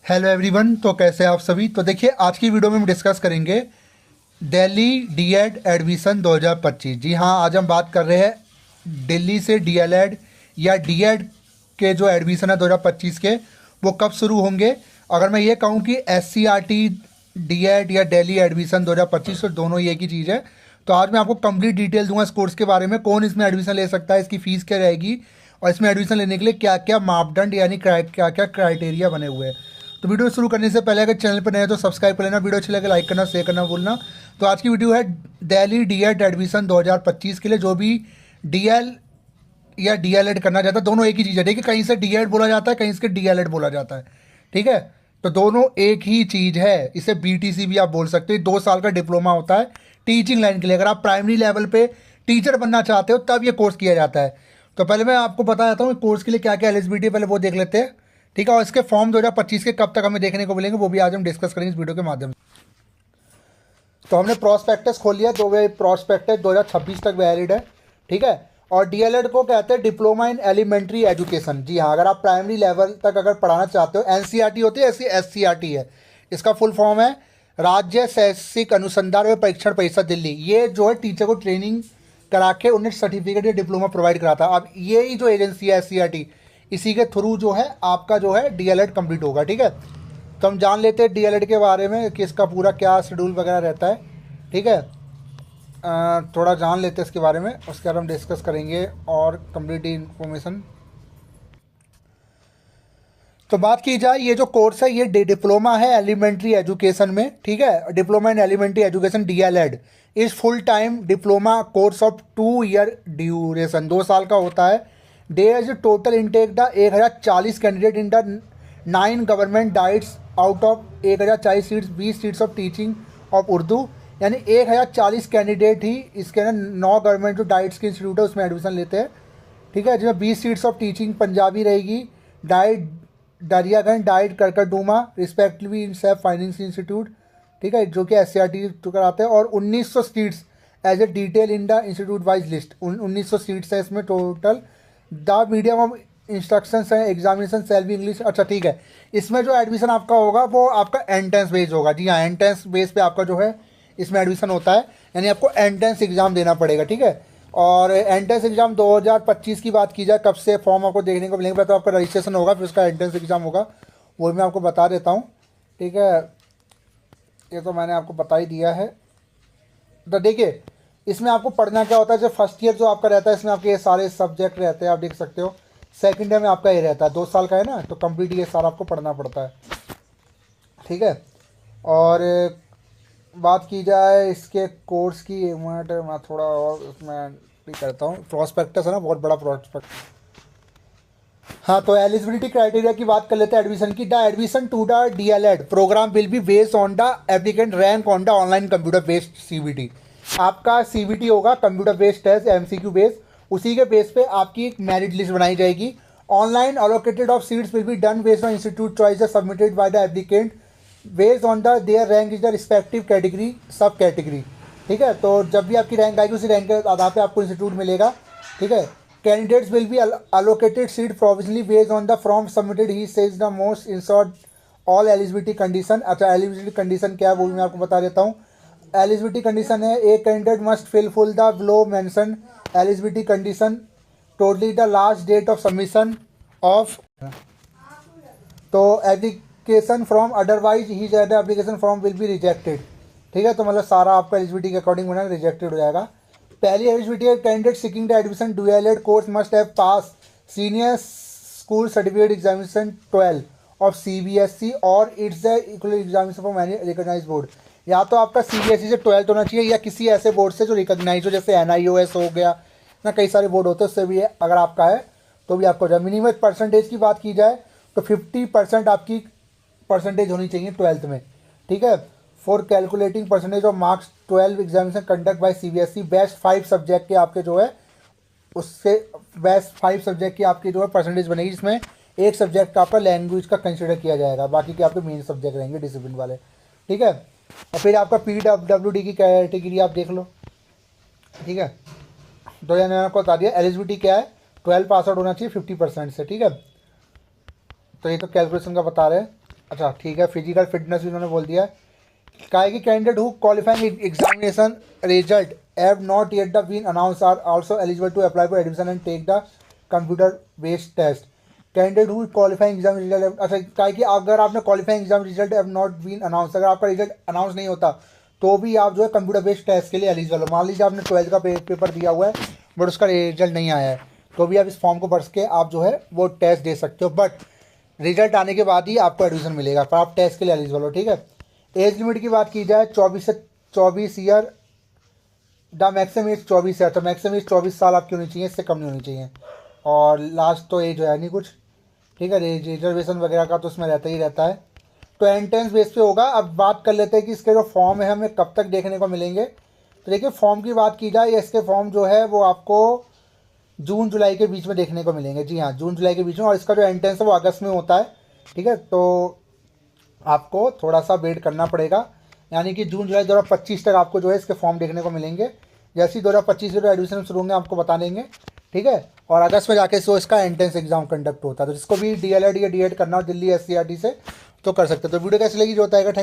Hello everyone. तो कैसे हैं आप सभी। तो देखिए, आज की वीडियो में हम डिस्कस करेंगे दिल्ली डीएड एडमिशन 2025। जी हाँ, आज हम बात कर रहे हैं दिल्ली से डीएलएड या डीएड के जो एडमिशन है 2025 के, वो कब शुरू होंगे। अगर मैं ये कहूँ कि एससीईआरटी डीएड या दिल्ली एडमिशन 2025, तो दोनों ही एक ही चीज़ है। तो आज मैं आपको कंप्लीट डिटेल दूंगा इस कोर्स के बारे में, कौन इसमें एडमिशन ले सकता है, इसकी फ़ीस क्या रहेगी और इसमें एडमिशन लेने के लिए क्या क्या मापदंड यानी क्या क्या क्राइटेरिया बने हुए हैं। तो वीडियो शुरू करने से पहले अगर चैनल पर नए हैं तो सब्सक्राइब कर लेना, वीडियो अच्छी लगे लाइक करना, शेयर करना भूलना। तो आज की वीडियो है दिल्ली डीएड एडमिशन 2025 के लिए। जो भी डीएल या डीएलएड करना चाहता है, दोनों एक ही चीज़ है। देखिए, कहीं से डीएड बोला जाता है, कहीं से डीएलएड बोला जाता है, ठीक है। तो दोनों एक ही चीज़ है। इसे बीटीसी भी आप बोल सकते हो। 2 साल का डिप्लोमा होता है टीचिंग लाइन के लिए। अगर आप प्राइमरी लेवल पे टीचर बनना चाहते हो तब ये कोर्स किया जाता है। तो पहले मैं आपको बता देता हूँ कोर्स के लिए क्या क्या एलिजिबिलिटी है, पहले वो देख लेते हैं, ठीक है। और इसके फॉर्म 2025 के कब तक हमें देखने को मिलेंगे वो भी आज हम डिस्कस करेंगे इस वीडियो के माध्यम से। तो हमने प्रॉस्पेक्टस खोल लिया। जो वे प्रॉस्पेक्टस 2026 तक वैलिड है, ठीक है। और डीएलएड को कहते हैं डिप्लोमा इन एलिमेंट्री एजुकेशन। जी हाँ, अगर आप प्राइमरी लेवल तक अगर पढ़ाना चाहते हो, एनसीईआरटी होती है, ऐसी एससीईआरटी है। इसका फुल फॉर्म है राज्य शैक्षिक अनुसंधान व परीक्षण परिषद दिल्ली। ये जो है टीचर को ट्रेनिंग करा के उन्हें सर्टिफिकेट या डिप्लोमा प्रोवाइड कराता है। अब ये ही जो एजेंसी है एससीईआरटी, इसी के थ्रू जो है आपका जो है डीएलएड कंप्लीट होगा, ठीक है। तो हम जान लेते हैं डीएलएड के बारे में कि इसका पूरा क्या शेड्यूल वगैरह रहता है, ठीक है। थोड़ा जान लेते हैं इसके बारे में, उसके बाद हम डिस्कस करेंगे और कंप्लीट इन्फॉर्मेशन। तो बात की जाए, ये जो कोर्स है ये डिप्लोमा है एलिमेंट्री एजुकेशन में, ठीक है। Diploma in elementary education DElEd is full time diploma course of 2 year duration, 2 साल का होता है। There is total intake the 1040 candidate in the 9 government DIETs out of 1040 seats, 20 seats of teaching of Urdu. यानी 1040 candidate ही इसके ना 9 government जो diets के institute है उसमें एडमिशन लेते हैं, ठीक है। जिसमें 20 सीट्स ऑफ टीचिंग पंजाबी रहेगी, DIET Daryaganj, DIET Karkardooma respectively in self finance institute, ठीक है, जो कि एससीईआरटी कराते हैं। और 1900 seats as a detail in the institute wise list. 1900 seats है इसमें total. The medium of instruction है एग्जामिनेशन सेल बी इंग्लिश। अच्छा, ठीक है। इसमें जो एडमिशन आपका होगा वो आपका एंट्रेंस बेस होगा। जी हाँ, एंट्रेंस बेस पे आपका जो है इसमें एडमिशन होता है, यानी आपको एंट्रेंस एग्जाम देना पड़ेगा, ठीक है। और एंट्रेंस एग्जाम 2025 की बात की जाए, कब से फॉर्म आपको देखने को मिलेंगे, तो आपका रजिस्ट्रेशन होगा, फिर उसका एंट्रेंस एग्जाम होगा, वो भी मैं आपको बता देता हूँ, ठीक है। ये तो मैंने आपको बता ही दिया है। तो देखिए, इसमें आपको पढ़ना क्या होता है। जो फर्स्ट ईयर जो आपका रहता है, इसमें आपके ये सारे सब्जेक्ट रहते हैं, आप देख सकते हो। सेकेंड ईयर में आपका ये रहता है, 2 साल का है ना, तो कंप्लीट ये सारा आपको पढ़ना पड़ता है, ठीक है। और बात की जाए इसके कोर्स की, मैं थोड़ा और उसमें भी करता हूँ। प्रॉस्पेक्टस है ना, बहुत बड़ा प्रॉस्पेक्ट। हाँ, तो एलिजिबिलिटी क्राइटेरिया की बात कर लेते हैं एडमिशन की। The admission to the DElEd program will be based on the applicant rank on the online computer based CBT. आपका सीबीटी होगा, computer based test, MCQ based. उसी के बेस पे आपकी एक मेरिट लिस्ट बनाई जाएगी। Online allocated of seats will be done based on institute choice submitted by the applicant based on the their rank is the respective category sub category, ठीक है। तो जब भी आपकी रैंक आएगी उसी रैंक के आधार पे आपको इंस्टीट्यूट मिलेगा, ठीक है। Candidates will be allocated seat provisionally based on the form submitted he says the most insert all eligibility condition. अच्छा, एलिजिबिलिटी कंडीशन क्या है वो भी मैं आपको बता देता हूँ। एलिजिबिलिटी कंडीशन है, एक candidate must fill the below mention eligibility condition totally the last date of submission of to application form, otherwise the application form will be rejected, ठीक है। तो मतलब सारा आपका एलिजिबिलिटी के अकॉर्डिंग बना रिजेक्टेड हो जाएगा। पहली एलिजिबिलिटी है, candidate seeking the admission DElEd course must have pass senior school certificate examination 12 of CBSE और it's the equal examination from any recognised board. या तो आपका सीबीएसई से 12th होना चाहिए या किसी ऐसे बोर्ड से जो रिकॉग्नाइज हो, जैसे एनआईओएस हो गया ना, कई सारे बोर्ड होते हैं, उससे भी अगर आपका है तो भी आपको जाए। मिनिमम परसेंटेज की बात की जाए तो 50% आपकी परसेंटेज होनी चाहिए 12th में, ठीक है। For calculating percentage of marks 12 examination conduct bye CBSE, best 5 subject के आपके जो है उससे बेस्ट 5 सब्जेक्ट की आपकी जो है परसेंटेज बनेगी, जिसमें एक सब्जेक्ट का आपका लैंग्वेज का कंसिडर किया जाएगा, बाकी के आपके मेन सब्जेक्ट रहेंगे डिसिप्लिन वाले, ठीक है। और फिर आपका पीडब्ल्यूडी की कैटेगरी आप देख लो, ठीक है। तो मैंने आपको बता दिया एलिजिबिलिटी क्या है, 12 पास आउट होना चाहिए 50% से, ठीक है। तो ये तो कैलकुलेशन का बता रहे हैं। अच्छा ठीक है, फिजिकल फिटनेस भी उन्होंने बोल दिया है। काहे की candidate who qualifying examination result have not yet the been announce are also eligible to apply for admission and take the computer based test. Candidate who qualifying exam result, अच्छा काहे कि अगर आपने qualifying exam result have not been announce, अगर आपका result announce नहीं होता तो भी आप जो है कंप्यूटर बेस्ड टेस्ट के लिए एलिजिबल हो। मान लीजिए आपने 12th का पेपर दिया हुआ है बट उसका रिजल्ट नहीं आया है, तो भी आप इस फॉर्म को भर के आप जो है वो टेस्ट दे सकते हो, बट रिजल्ट आने के बाद ही आपको एडमिशन मिलेगा, पर आप टेस्ट के लिए एलिजिबल हो। ठीक है। एज लिमिट की बात की जाए 24 द मैक्सिमम एज 24 है, तो मैक्सिमम एज 24 साल आपकी होनी चाहिए, इससे कम नहीं होनी चाहिए। और लास्ट तो एज है नहीं कुछ। ठीक है। रिजर्वेशन वगैरह का तो उसमें रहता ही रहता है। तो एंट्रेंस बेस पे होगा। अब बात कर लेते हैं कि इसके जो फॉर्म है हमें कब तक देखने को मिलेंगे। तो देखिए फॉर्म की बात की जाए, इसके फॉर्म जो है वो आपको जून जुलाई के बीच में देखने को मिलेंगे। जी हाँ, जून जुलाई के बीच में। और इसका जो एंट्रेंस है वो अगस्त में होता है। ठीक है। तो आपको थोड़ा सा वेट करना पड़ेगा, यानी कि जून जुलाई 2025 तक आपको जो है इसके फॉर्म देखने को मिलेंगे। जैसे ही 2025 से जो एडमिशन शुरू होंगे आपको बता देंगे। ठीक है। और अगस्त में जाके सो इसका एंट्रेंस एग्जाम कंडक्ट होता है। तो जिसको भी डीएलएड या डीएड करना हो दिल्ली एससीईआरटी से तो कर सकते हो। तो वीडियो कैसी लगी जो होता है। थैंक